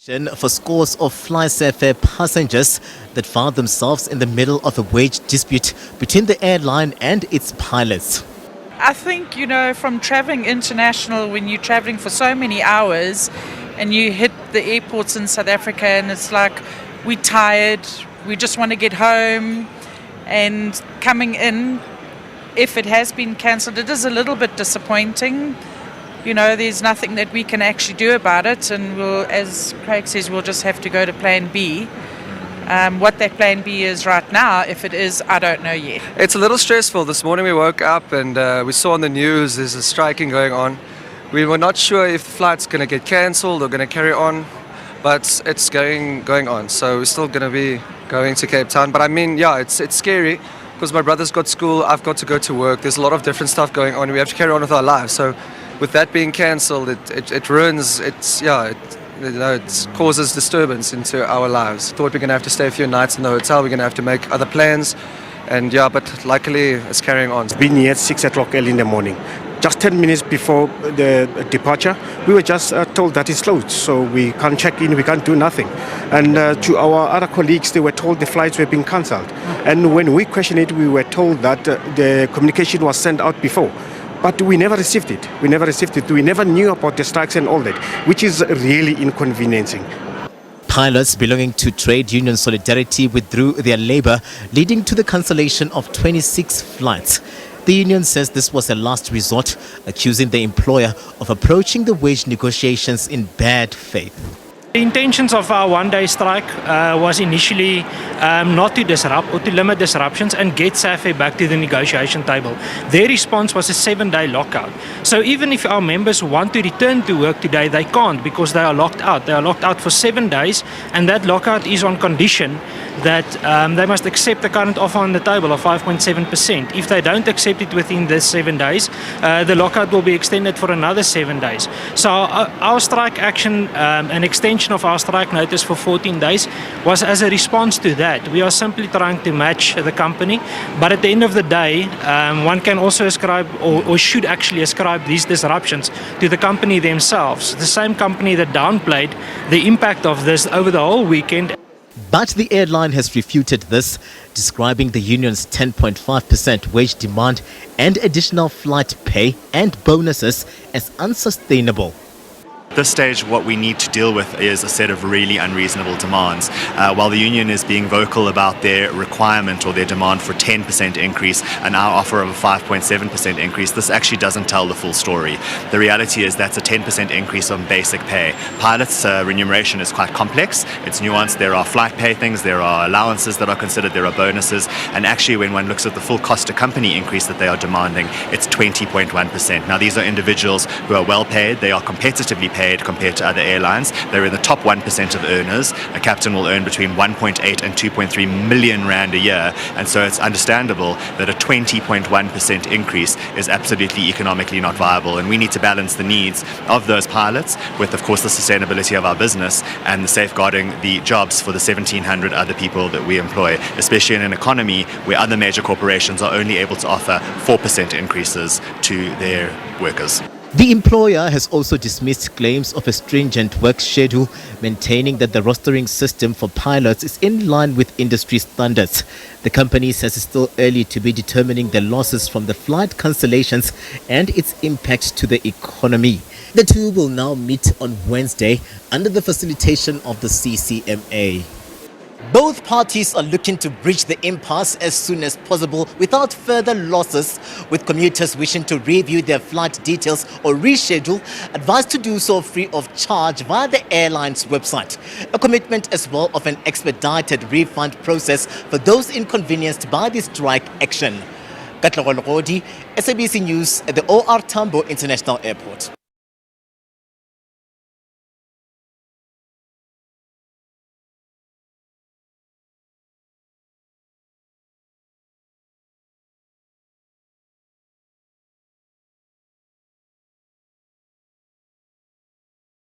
For scores of FlySafair passengers that found themselves in the middle of a wage dispute between the airline and its pilots. I think, from traveling international, when you're traveling for so many hours and you hit the airports in South Africa and it's like, we're tired, we just want to get home, and coming in, if it has been cancelled, it is a little bit disappointing. There's nothing that we can actually do about it, and as Craig says, we'll just have to go to plan B. What that plan B is right now, if it is, I don't know yet. It's a little stressful. This morning we woke up and we saw on the news there's a striking going on. We were not sure if the flight's going to get cancelled or going to carry on, but it's going on. So we're still going to be going to Cape Town. But it's scary because my brother's got school, I've got to go to work. There's a lot of different stuff going on. We have to carry on with our lives. So with that being cancelled, it ruins, it causes disturbance into our lives. Thought we're going to have to stay a few nights in the hotel, we're going to have to make other plans, but luckily it's carrying on. It's been here at 6 o'clock early in the morning. Just 10 minutes before the departure, we were just told that it's closed, so we can't check in, we can't do nothing. And to our other colleagues, they were told the flights were being cancelled. And when we questioned it, we were told that the communication was sent out before. But we never received it. We never knew about the strikes and all that, which is really inconveniencing. Pilots belonging to trade union Solidarity withdrew their labor, leading to the cancellation of 26 flights. The union says this was a last resort, accusing the employer of approaching the wage negotiations in bad faith. The intentions of our one-day strike was initially not to disrupt or to limit disruptions and get SAFAir back to the negotiation table. Their response was a 7-day lockout. So even if our members want to return to work today, they can't because they are locked out. They are locked out for 7 days, and that lockout is on condition that they must accept the current offer on the table of 5.7%. If they don't accept it within this 7 days, the lockout will be extended for another 7 days. So our strike action, an extension of our strike notice for 14 days, was as a response to that. We are simply trying to match the company, but at the end of the day, one can also ascribe or should actually ascribe these disruptions to the company themselves, the same company that downplayed the impact of this over the whole weekend. But the airline has refuted this, describing the union's 10.5% wage demand and additional flight pay and bonuses as unsustainable. At this stage, what we need to deal with is a set of really unreasonable demands. While the union is being vocal about their requirement or their demand for a 10% increase and our offer of a 5.7% increase, this actually doesn't tell the full story. The reality is that's a 10% increase on basic pay. Pilots' remuneration is quite complex. It's nuanced. There are flight pay things, there are allowances that are considered, there are bonuses, and actually when one looks at the full cost to company increase that they are demanding, it's 20.1%. Now these are individuals who are well paid, they are competitively paid compared to other airlines. They're in the top 1% of earners. A captain will earn between 1.8 and 2.3 million rand a year, and so it's understandable that a 20.1% increase is absolutely economically not viable, and we need to balance the needs of those pilots with, of course, the sustainability of our business and the safeguarding the jobs for the 1,700 other people that we employ, especially in an economy where other major corporations are only able to offer 4% increases to their workers. The employer has also dismissed claims of a stringent work schedule, maintaining that the rostering system for pilots is in line with industry standards. The company says it's still early to be determining the losses from the flight cancellations and its impact to the economy. The two will now meet on Wednesday under the facilitation of the CCMA. Both parties are looking to bridge the impasse as soon as possible without further losses, with commuters wishing to review their flight details or reschedule, advised to do so free of charge via the airline's website. A commitment as well of an expedited refund process for those inconvenienced by the strike action. Katlego, Legodi, SABC News at the OR Tambo International Airport.